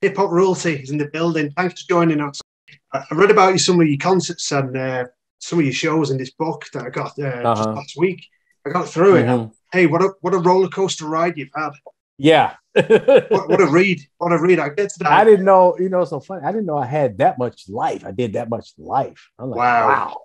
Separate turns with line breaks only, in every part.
Hip Hop Royalty is in the building. Thanks for joining us. I read about some of your concerts and some of your shows in this book that I got just last week. I got through it. And, hey, what a roller coaster ride you've had.
Yeah.
what a read. What a read. I get to that.
I didn't know, it's so funny. I didn't know I had that much life. I did that much life. I'm like, wow.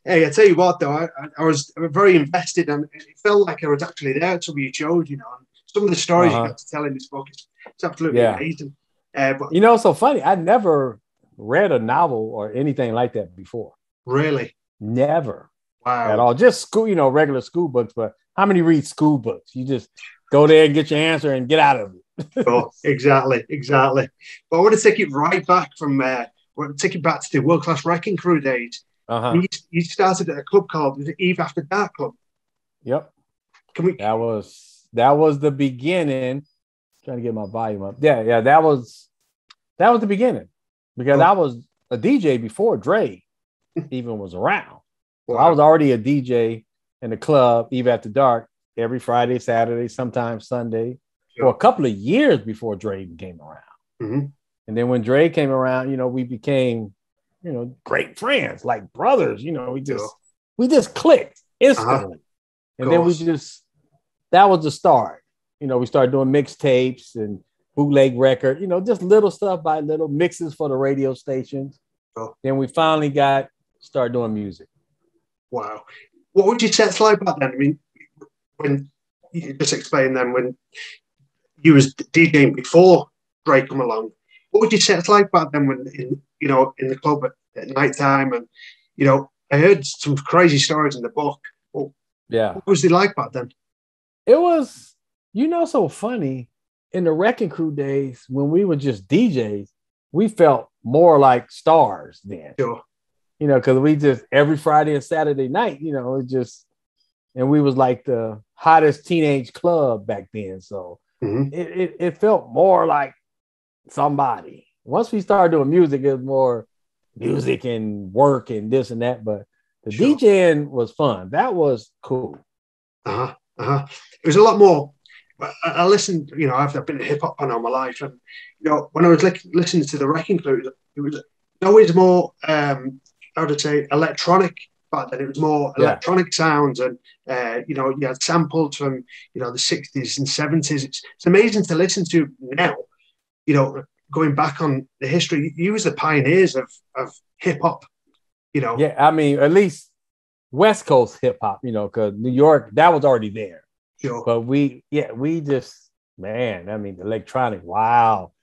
Hey, I tell you what, though, I was very invested, and it felt like I was actually there at some of your shows, and some of the stories you got to tell in this book, it's absolutely amazing.
But so funny. I never read a novel or anything like that before.
Really?
Never.
Wow.
At all. Just school, regular school books. But how many read school books? You just go there and get your answer and get out of it.
Oh, exactly. But I want to take it right back from take it back to the World Class Wrecking Crew days. You started at a club called the Eve After Dark Club.
Yep.
That
was the beginning. Trying to get my volume up. Yeah. That was the beginning, because I was a DJ before Dre even was around. So I was already a DJ in the club Eve After Dark every Friday, Saturday, sometimes Sunday, for a couple of years before Dre even came around. And then when Dre came around, we became, great friends, like brothers. We just clicked instantly. And then that was the start. We started doing mixtapes and bootleg record, just little stuff by little mixes for the radio stations. Then we finally started doing music.
Wow. What would your sets like back then? I mean, when you just explained then, when you was DJing before Dre come along, what would your sets like back then when in the club at night time? And I heard some crazy stories in the book. What was it like back then?
It was, so funny. In the Wrecking Crew days, when we were just DJs, we felt more like stars then.
Sure.
Because we just every Friday and Saturday night, and we was like the hottest teenage club back then. So it felt more like somebody. Once we started doing music, it was more music and work and this and that. But the DJing was fun. That was cool.
It was a lot more. I listened, I've been a hip hop fan all my life, and when I was listening to the Wrecking Crew, it was always more, how to say, electronic. Back then, it was more electronic sounds, and you had samples from the 60s and 70s. It's amazing to listen to now. Going back on the history, you was the pioneers of hip hop.
Yeah, I mean, at least West Coast hip hop. Because New York, that was already there.
Sure.
But we just, man, I mean, electronic, wow.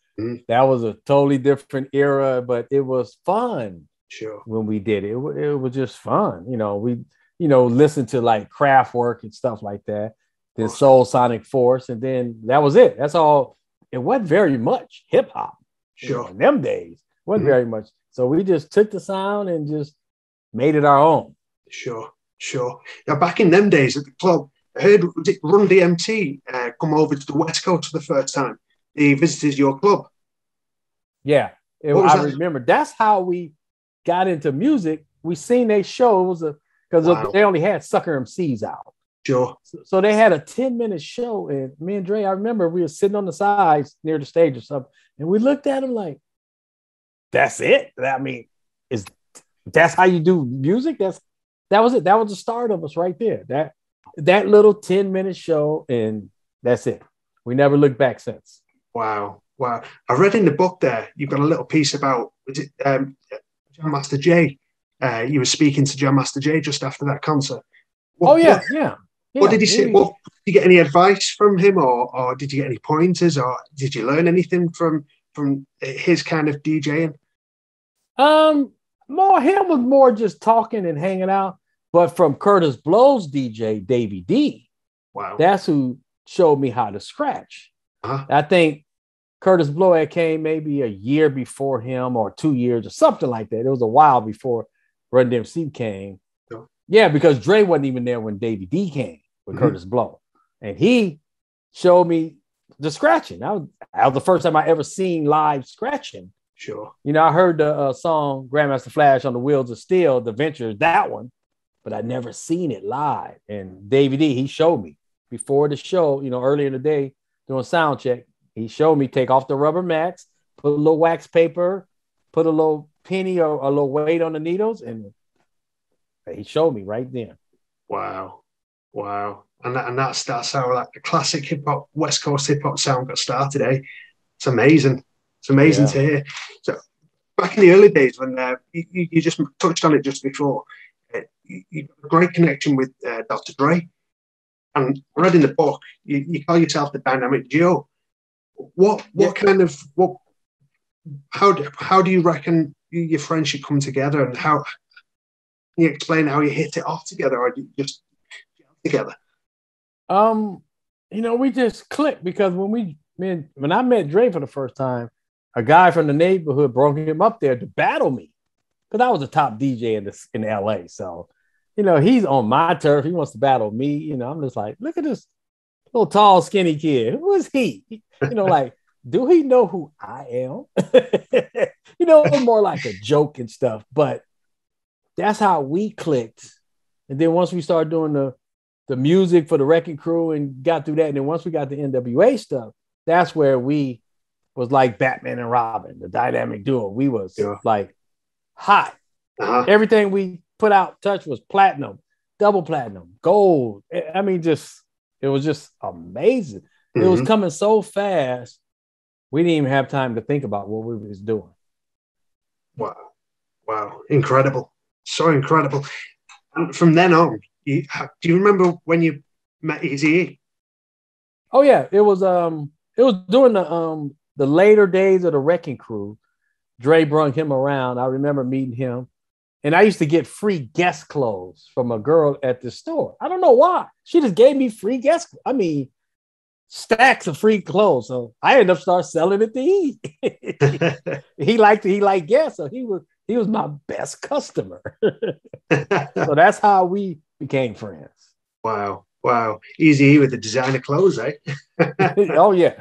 That was a totally different era, but it was fun.
Sure.
When we did it. It was just fun. We, listened to like Kraftwerk and stuff like that, then Soul Sonic Force, and then that was it. That's all. It wasn't very much hip hop.
Sure.
In them days, wasn't very much. So we just took the sound and just made it our own.
Sure. Now, back in them days at the club, I heard Run DMT come over to the West Coast for the first time. He visited your club.
Yeah, I remember. That's how we got into music. We seen their shows because they only had Sucker MCs out.
Sure.
So they had a 10-minute show, and me and Dre, I remember we were sitting on the sides near the stage or something, and we looked at him like, "That's it." I mean, that's how you do music? That was it. That was the start of us right there. That little 10-minute show, and that's it. We never looked back since.
Wow. I read in the book there, you've got a little piece about, Jam Master Jay. You were speaking to Jam Master Jay just after that concert. What did he say? Did you get any advice from him, or did you get any pointers, or did you learn anything from his kind of DJing?
Him was more just talking and hanging out. But from Curtis Blow's DJ, Davey D, that's who showed me how to scratch. I think Curtis Blow had came maybe a year before him, or 2 years or something like that. It was a while before Run DMC came.
Sure.
Yeah, because Dre wasn't even there when Davey D came with Curtis Blow. And he showed me the scratching. That was the first time I ever seen live scratching.
Sure.
I heard the song Grandmaster Flash on the Wheels of Steel, The Venture, that one, but I'd never seen it live. And Davey D, he showed me. before the show, earlier in the day doing sound check, he showed me take off the rubber mats, put a little wax paper, put a little penny or a little weight on the needles, and he showed me right then.
Wow. And that's how like the classic hip hop, West Coast hip hop sound got started, eh? It's amazing. It's amazing to hear. So back in the early days when you just touched on it just before, you got a great connection with Dr. Dre. And I read in the book, you call yourself the dynamic duo. How do you reckon your friendship come together, and how can you explain how you hit it off together, or do you just together?
We just clicked because when I met Dre for the first time, a guy from the neighborhood brought him up there to battle me because I was a top DJ in LA. So, he's on my turf. He wants to battle me. I'm just like, look at this little tall, skinny kid. Who is he? Like, do he know who I am? It was more like a joke and stuff, but that's how we clicked. And then once we started doing the music for the Wrecking Crew and got through that, and then once we got the NWA stuff, that's where we was like Batman and Robin, the dynamic duo. We was like hot. Uh-huh. Everything we put out, touch was platinum, double platinum, gold. I mean, it was just amazing. Mm-hmm. It was coming so fast, we didn't even have time to think about what we was doing.
Wow, incredible, so incredible. And from then on, do you remember when you met Eazy-E?
Oh yeah, it was during the later days of the Wrecking Crew. Dre brung him around. I remember meeting him. And I used to get free guest clothes from a girl at the store. I don't know why. She just gave me free stacks of free clothes. So I ended up start selling it to E. He liked guests, so he was my best customer. So that's how we became friends.
Wow. Eazy-E with the designer clothes, eh?
Oh yeah.